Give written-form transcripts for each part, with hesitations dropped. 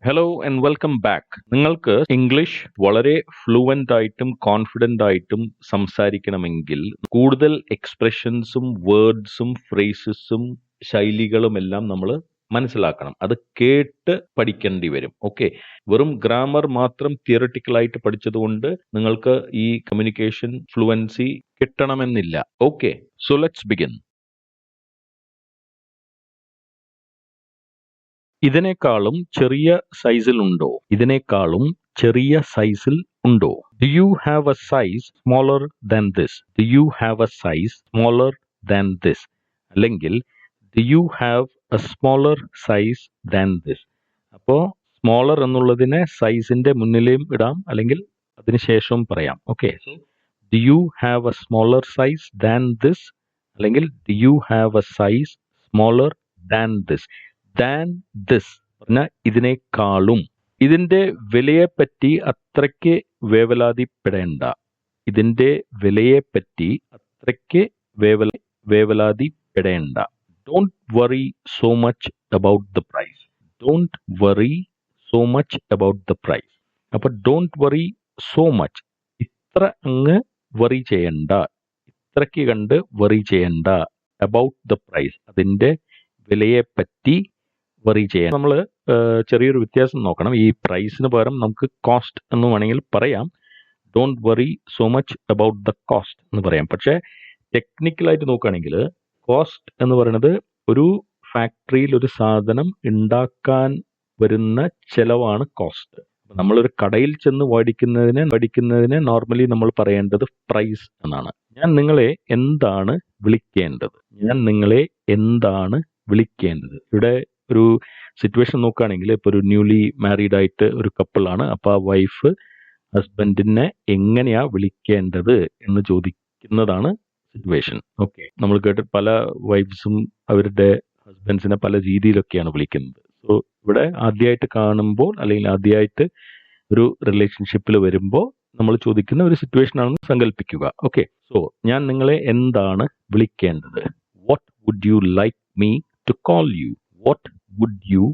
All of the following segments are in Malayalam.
Hello and welcome back. നിങ്ങൾക്ക് ഇംഗ്ലീഷ് വളരെ ഫ്ലുവൻ്റ് ആയിട്ടും കോൺഫിഡൻ്റ് ആയിട്ടും സംസാരിക്കണമെങ്കിൽ കൂടുതൽ എക്സ്പ്രഷൻസും വേർഡ്സും ഫ്രേസസും ശൈലികളും എല്ലാം നമ്മൾ മനസ്സിലാക്കണം. അത് കേട്ട് പഠിക്കേണ്ടി വരും. ഓക്കെ, വെറും ഗ്രാമർ മാത്രം തിയറട്ടിക്കലായിട്ട് പഠിച്ചതുകൊണ്ട് നിങ്ങൾക്ക് ഈ കമ്മ്യൂണിക്കേഷൻ ഫ്ലുവൻസി കിട്ടണമെന്നില്ല. Okay, so let's begin. ഇതിനേക്കാളും ചെറിയ സൈസിൽ ഉണ്ടോ? ഇതിനേക്കാളും ചെറിയ സൈസിൽ ഉണ്ടോ? Do you have a size smaller than this? Do you have a size smaller than this? അല്ലെങ്കിൽ do you have a smaller size than this? അപ്പോൾ സ്മോളർ എന്നുള്ളതിനെ സൈസിന്റെ മുന്നിലേയും ഇടാം, അല്ലെങ്കിൽ അതിനുശേഷവും പറയാം. Okay, so do you have a smaller size than this, അല്ലെങ്കിൽ do you have a size smaller than this. Than this പറഞ്ഞാൽ ഇതിനേക്കാളും. ഇതിന്റെ വിലയെപ്പറ്റി അത്രയ്ക്ക് വേവലാതിപ്പെടേണ്ട. ഇതിന്റെ വിലയെപ്പറ്റി അത്രയ്ക്ക് വേവലാതിപ്പെടേണ്ട. Don't worry so much about the price. Don't worry so much about the price. അപ്പൊ ഡോണ്ട് വറി സോ മച്ച്, ഇത്ര അങ്ങ് വറി ചെയ്യണ്ട, ഇത്രയ്ക്ക് കണ്ട് വറി ചെയ്യണ്ട. അബൌട്ട് ദ പ്രൈസ്, അതിന്റെ വിലയെപ്പറ്റി വറി ചെയ്യാൻ. നമ്മൾ ചെറിയൊരു വ്യത്യാസം നോക്കണം. ഈ പ്രൈസിന് പകരം നമുക്ക് കോസ്റ്റ് എന്ന് വേണമെങ്കിൽ പറയാം. Don't worry so much about the cost എന്ന് പറയാം. പക്ഷേ ടെക്നിക്കലായിട്ട് നോക്കുകയാണെങ്കിൽ കോസ്റ്റ് എന്ന് പറയുന്നത് ഒരു ഫാക്ടറിയിൽ ഒരു സാധനം ഉണ്ടാക്കാൻ വരുന്ന ചെലവാണ് കോസ്റ്റ്. നമ്മളൊരു കടയിൽ ചെന്ന് മേടിക്കുന്നതിനെ നോർമലി നമ്മൾ പറയേണ്ടത് പ്രൈസ് എന്നാണ്. ഞാൻ നിങ്ങളെ എന്താണ് വിളിക്കേണ്ടത്? ഞാൻ നിങ്ങളെ എന്താണ് വിളിക്കേണ്ടത്? ഇവിടെ ഒരു സിറ്റുവേഷൻ നോക്കുകയാണെങ്കിൽ, ഇപ്പോൾ ഒരു ന്യൂലി മാരീഡ് ആയിട്ട് ഒരു കപ്പിളാണ്. അപ്പോൾ ആ വൈഫ് ഹസ്ബൻഡിനെ എങ്ങനെയാ വിളിക്കേണ്ടത് എന്ന് ചോദിക്കുന്നതാണ് സിറ്റുവേഷൻ. ഓക്കെ, നമ്മൾ കേട്ടിട്ട് പല വൈഫ്സും അവരുടെ ഹസ്ബൻഡ്സിനെ പല രീതിയിലൊക്കെയാണ് വിളിക്കുന്നത്. സോ ഇവിടെ ആദ്യമായിട്ട് കാണുമ്പോൾ, അല്ലെങ്കിൽ ആദ്യമായിട്ട് ഒരു റിലേഷൻഷിപ്പിൽ വരുമ്പോൾ നമ്മൾ ചോദിക്കുന്ന ഒരു സിറ്റുവേഷൻ ആണെന്ന് സങ്കല്പിക്കുക. ഓക്കെ, സോ ഞാൻ നിങ്ങളെ എന്താണ് വിളിക്കേണ്ടത്? What would you like me to call you? What would you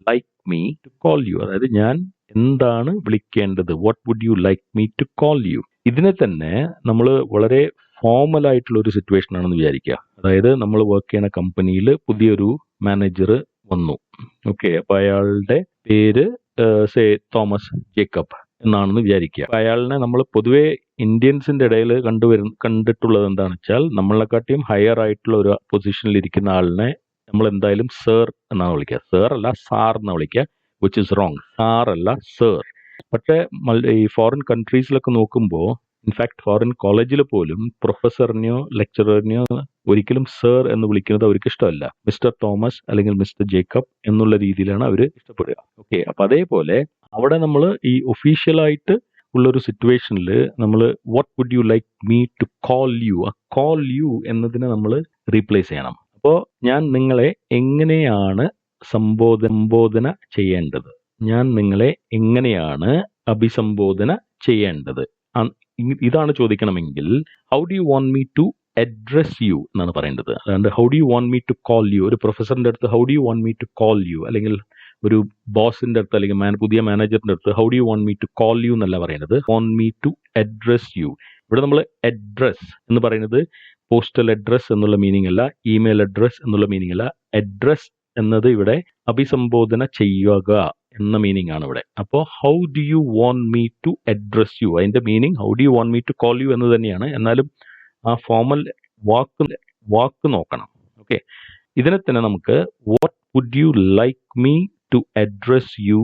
like me to call you? അതായത് ഞാൻ എന്താണ് വിളിക്കേണ്ടത്? What would you like me to call you? ഇതിനെ തന്നെ നമ്മൾ വളരെ ഫോർമൽ ആയിട്ടുള്ള ഒരു സിറ്റുവേഷൻ ആണെന്ന് വിചാരിക്കുക. അതായത് നമ്മൾ വർക്ക് ചെയ്യുന്ന കമ്പനിയിൽ പുതിയൊരു മാനേജർ വന്നു. ഓക്കെ, അപ്പൊ അയാളുടെ പേര് തോമസ് ജേക്കബ് എന്നാണെന്ന് വിചാരിക്കുക. അയാളിനെ നമ്മൾ പൊതുവെ ഇന്ത്യൻസിന്റെ ഇടയിൽ കണ്ടിട്ടുള്ളത് എന്താണെന്ന് വെച്ചാൽ, നമ്മളെക്കാട്ടിയും ഹയർ ആയിട്ടുള്ള ഒരു പൊസിഷനിൽ ഇരിക്കുന്ന ആളിനെ നമ്മൾ എന്തായാലും സർ എന്നാണ് വിളിക്കുക. സർ അല്ല, സാർ എന്നാണ് വിളിക്കുക, വിച്ച് ഇസ് റോങ്. സാർ അല്ല, സർ. പക്ഷേ ഈ ഫോറിൻ കൺട്രീസിലൊക്കെ നോക്കുമ്പോൾ, ഇൻഫാക്ട് ഫോറിൻ കോളേജിൽ പോലും പ്രൊഫസറിനെയോ ലെക്ചററിനെയോ ഒരിക്കലും സർ എന്ന് വിളിക്കുന്നത് അവർക്ക് ഇഷ്ടമല്ല. മിസ്റ്റർ തോമസ് അല്ലെങ്കിൽ മിസ്റ്റർ ജേക്കബ് എന്നുള്ള രീതിയിലാണ് അവർ ഇഷ്ടപ്പെടുക. ഓക്കെ, അപ്പൊ അതേപോലെ അവിടെ നമ്മൾ ഈ ഒഫീഷ്യലായിട്ട് ഉള്ളൊരു സിറ്റുവേഷനിൽ നമ്മൾ what would you like me to call you, ആ കോൾ യു എന്നതിനെ നമ്മൾ റീപ്ലേസ് ചെയ്യണം. അപ്പോൾ ഞാൻ നിങ്ങളെ എങ്ങനെയാണ് സംബോധന ചെയ്യേണ്ടത്? ഞാൻ നിങ്ങളെ എങ്ങനെയാണ് അഭിസംബോധന ചെയ്യേണ്ടത്? ഇതാണ് ചോദിക്കണമെങ്കിൽ how do you want me to address you എന്നാണ് പറയേണ്ടത്. അതുകൊണ്ട് how do you want me to call you. ഒരു പ്രൊഫസറിന്റെ അടുത്ത് how do you want me to call you, അല്ലെങ്കിൽ ഒരു ബോസിന്റെ അടുത്ത്, അല്ലെങ്കിൽ പുതിയ മാനേജറിന്റെ അടുത്ത് how do you want me to call you എന്നല്ല പറയുന്നത്, want me to address you. ഇവിടെ നമ്മൾ അഡ്രസ് എന്ന് പറയുന്നത് പോസ്റ്റൽ അഡ്രസ് എന്നുള്ള മീനിങ് അല്ല, ഇമെയിൽ അഡ്രസ് എന്നുള്ള മീനിങ് അല്ല. അഡ്രസ് എന്നത് ഇവിടെ അഭിസംബോധന ചെയ്യുക എന്ന മീനിങ് ആണ് ഇവിടെ. അപ്പോൾ how do you want me to address you, അതിന്റെ meaning how do you want me to call you എന്ന് തന്നെയാണ്. എന്നാലും ആ ഫോർമൽ വാക്ക് നോക്കണം. ഓക്കെ, ഇതിനെ തന്നെ നമുക്ക് what would you like me to address you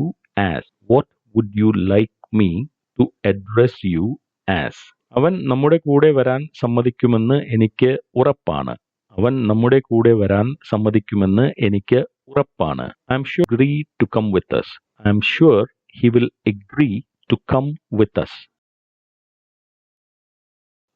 as? What would you like me to address you as? അവൻ നമ്മുടെ കൂടെ വരാൻ സമ്മതിക്കുമെന്ന് എനിക്ക് ഉറപ്പാണ്. അവൻ നമ്മുടെ കൂടെ വരാൻ സമ്മതിക്കുമെന്ന് എനിക്ക് ഉറപ്പാണ്. I'm sure agree to come with us. I'm sure he will agree to come with us.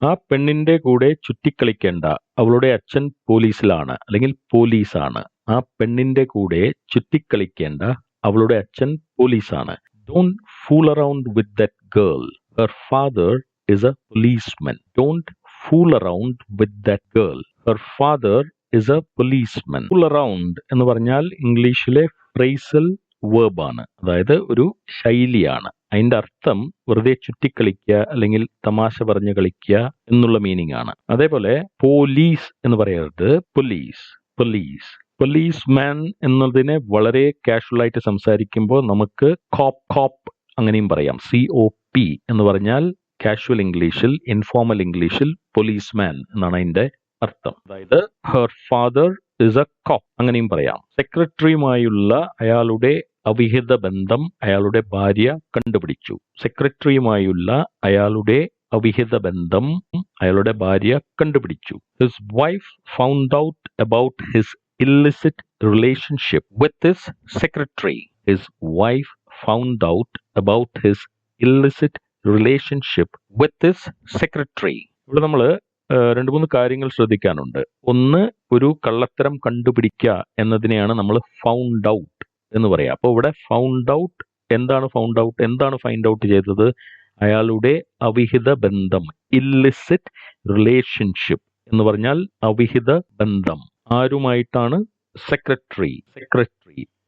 ആ പെണ്ണിന്റെ കൂടെ ചുറ്റിക്കളിക്കേണ്ട, അവളുടെ അച്ഛൻ പോലീസിലാണ്, അല്ലെങ്കിൽ പോലീസാണ്. ആ പെണ്ണിന്റെ കൂടെ ചുറ്റിക്കളിക്കേണ്ട, അവളുടെ അച്ഛൻ പോലീസാണ്. Don't fool around with that girl, her father is a policeman. Don't fool around with that girl. Her father is a policeman. Fool around എന്ന് പറഞ്ഞാൽ ഇംഗ്ലീഷിലെ ഫ്രേസൽ വേർബാണ്, അതായത് ഒരു ശൈലിയാണ്. അതിന്റെ അർത്ഥം വെറുതെ ചുറ്റിക്കളിക്കുക അല്ലെങ്കിൽ തമാശ പറഞ്ഞ് കളിക്കുക എന്നുള്ള മീനിങ് ആണ്. അതേപോലെ പോലീസ് എന്ന് പറയരുത്, പൊലീസ്. പൊലീസ് പോലീസ്മാൻ എന്നതിനെ വളരെ കാഷ്വൽ ആയിട്ട് സംസാരിക്കുമ്പോൾ നമുക്ക് കോപ്പ് അങ്ങനെയും പറയാം. COP എന്ന് പറഞ്ഞാൽ കാഷ്വൽ ഇംഗ്ലീഷിൽ, ഇൻഫോർമൽ ഇംഗ്ലീഷിൽ പോലീസ്മാൻ എന്നാണ് അതിന്റെ അർത്ഥം. അതായത് ഹെർ ഫാദർ ഇസ് എ കോപ്പ് അങ്ങനെയും പറയാം. സെക്രട്ടറിയുമായുള്ള അയാളുടെ അവിഹിത ബന്ധം അയാളുടെ ഭാര്യ കണ്ടുപിടിച്ചു. സെക്രട്ടറിയുമായുള്ള അയാളുടെ അവിഹിത ബന്ധം അയാളുടെ ഭാര്യ കണ്ടുപിടിച്ചു. His wife found out about his illicit relationship with his secretary. His wife found out about his illicit relationship with his secretary. ഇവിടെ നമ്മൾ രണ്ട് മൂന്ന് കാര്യങ്ങൾ ശ്രദ്ധിക്കാനുണ്ട്. ഒന്ന്, ഒരു കള്ളത്തരം കണ്ടുപിടിക്കുക എന്നതിനെയാണ് നമ്മൾ ഫൗണ്ട് ഔട്ട് എന്ന് പറയാം. അപ്പോൾ ഇവിടെ ഫൗണ്ട് ഔട്ട് എന്താണ് ഫൈൻഡ് ഔട്ട് ചെയ്തത്? അയാളുടെ അവിഹിത ബന്ധം, ഇല്ലിസിറ്റ് റിലേഷൻഷിപ്പ് എന്ന് പറഞ്ഞാൽ അവിഹിത ബന്ധം. ആരുമായിട്ടാണ്? സെക്രട്ടറി.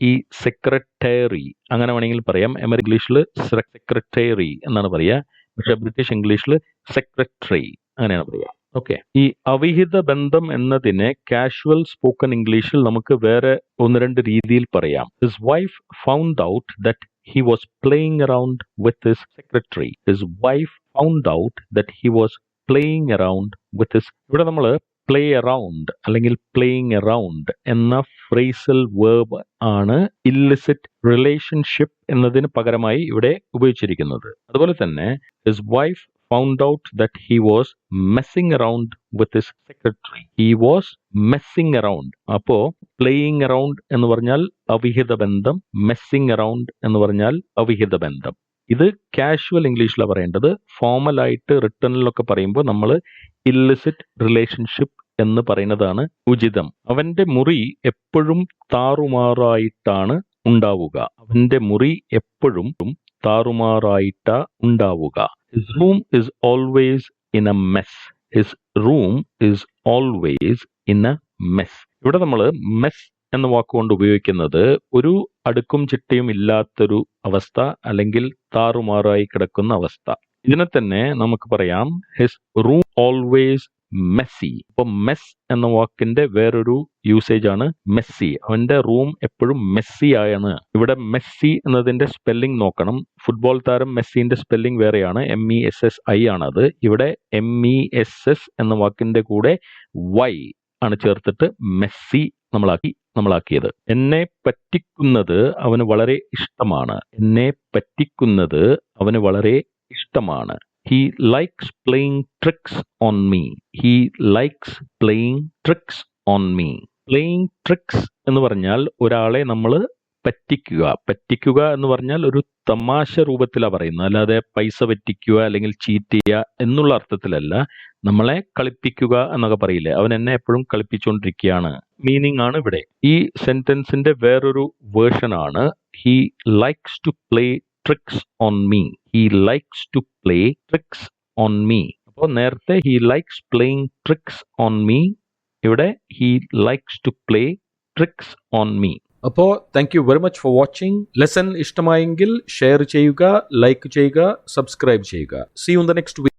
ഈ സെക്രട്ടറി അങ്ങനെ വേണമെങ്കിൽ പറയാം. അമേരിക്കൻ ഇംഗ്ലീഷിൽ സെക്രട്ടറി എന്നാണ് പറയുക, പക്ഷെ ബ്രിട്ടീഷ് ഇംഗ്ലീഷിൽ സെക്രട്ടറി അങ്ങനെയാണ് പറയുക. ഓക്കെ. ഈ അവിഹിത ബന്ധം എന്നതിനെ കാഷ്വൽ സ്പോക്കൺ ഇംഗ്ലീഷിൽ നമുക്ക് വേറെ ഒന്ന് രണ്ട് രീതിയിൽ പറയാം. His wife found out that he was playing around with his secretary. His wife found out that he was playing around with his. ഇവിടെ നമ്മൾ പ്ലേ അറൗണ്ട് അല്ലെങ്കിൽ പ്ലേയിങ് അറൗണ്ട് എന്ന ഫ്രേസൽ വേർബ് ആണ് ഇല്ലിസിറ്റ് റിലേഷൻഷിപ്പ് എന്നതിന് പകരമായി ഇവിടെ ഉപയോഗിച്ചിരിക്കുന്നത്. അതുപോലെ തന്നെ his wife found out that he was messing around with his secretary. He was messing around. അപ്പോ playing around എന്ന് പറഞ്ഞാൽ അവിഹിത ബന്ധം, messing around എന്ന് പറഞ്ഞാൽ അവിഹിത ബന്ധം. ഇത് കാഷ്വൽ ഇംഗ്ലീഷിലാണ് പറയേണ്ടത്. ഫോമൽ ആയിട്ട് റിട്ടണിലൊക്കെ പറയുമ്പോൾ നമ്മൾ ഇല്ലിസിറ്റ് റിലേഷൻഷിപ്പ് എന്ന് പറയുന്നതാണ് ഉചിതം. അവന്റെ മുറി എപ്പോഴും താറുമാറായിട്ടാണ് ഉണ്ടാവുക. അവന്റെ മുറി എപ്പോഴും താറുമാറായിട്ടാ ഉണ്ടാവുക. His room is always in a mess. His room is always in a mess. ഇവിടെ നമ്മൾ മെസ് എന്ന വാക്കുകൊണ്ട് ഉപയോഗിക്കുന്നത് ഒരു അടുക്കും ചിട്ടയും ഇല്ലാത്തൊരു അവസ്ഥ അല്ലെങ്കിൽ താറുമാറായി കിടക്കുന്ന അവസ്ഥ. ഇതിനെ തന്നെ നമുക്ക് പറയാം ഹിസ് റൂം ഓൾവേസ് മെസ്സി. ഇപ്പൊ മെസ് എന്ന വാക്കിന്റെ വേറൊരു യൂസേജ് ആണ് മെസ്സി. അവന്റെ റൂം എപ്പോഴും മെസ്സി ആണ്. ഇവിടെ മെസ്സി എന്നതിന്റെ സ്പെല്ലിംഗ് നോക്കണം. ഫുട്ബോൾ താരം മെസ്സിന്റെ സ്പെല്ലിംഗ് വേറെയാണ്, MESSI ആണത്. ഇവിടെ MESS എന്ന വാക്കിന്റെ കൂടെ Y ആണ് ചേർത്തിട്ട് മെസ്സി നമ്മളാക്കിയത്. എന്നെ പറ്റിക്കുന്നത് അവന് വളരെ ഇഷ്ടമാണ്. എന്നെ പറ്റിക്കുന്നത് അവന് വളരെ ഇഷ്ടമാണ്. He likes playing tricks on me. He likes playing tricks on me. Playing tricks എന്ന് പറഞ്ഞാൽ ഒരാളെ നമ്മൾ പറ്റിക്കുക എന്ന് പറഞ്ഞാൽ ഒരു തമാശ രൂപത്തിലാണ് പറയുന്നത്. അല്ലാതെ പൈസ പറ്റിക്കുക അല്ലെങ്കിൽ ചീറ്റ് ചെയ്യുക എന്നുള്ള അർത്ഥത്തിലല്ല. നമ്മളെ കളിപ്പിക്കുക എന്നൊക്കെ പറയില്ലേ, അവൻ എന്നെ എപ്പോഴും കളിപ്പിച്ചുകൊണ്ടിരിക്കുകയാണ് മീനിങ് ആണ് ഇവിടെ. ഈ സെന്റൻസിന്റെ വേറൊരു വേർഷൻ ആണ് he likes to play tricks on me. He likes to play tricks on me. അപ്പോൾ നേരത്തെ he likes playing tricks on me, ഇവിടെ he likes to play tricks on me. അപ്പോൾ thank you very much for watching. Lesson ഇഷ്ടമായെങ്കിൽ ഷെയർ ചെയ്യുക, ലൈക്ക് ചെയ്യുക, സബ്സ്ക്രൈബ് ചെയ്യുക. See you in the next video.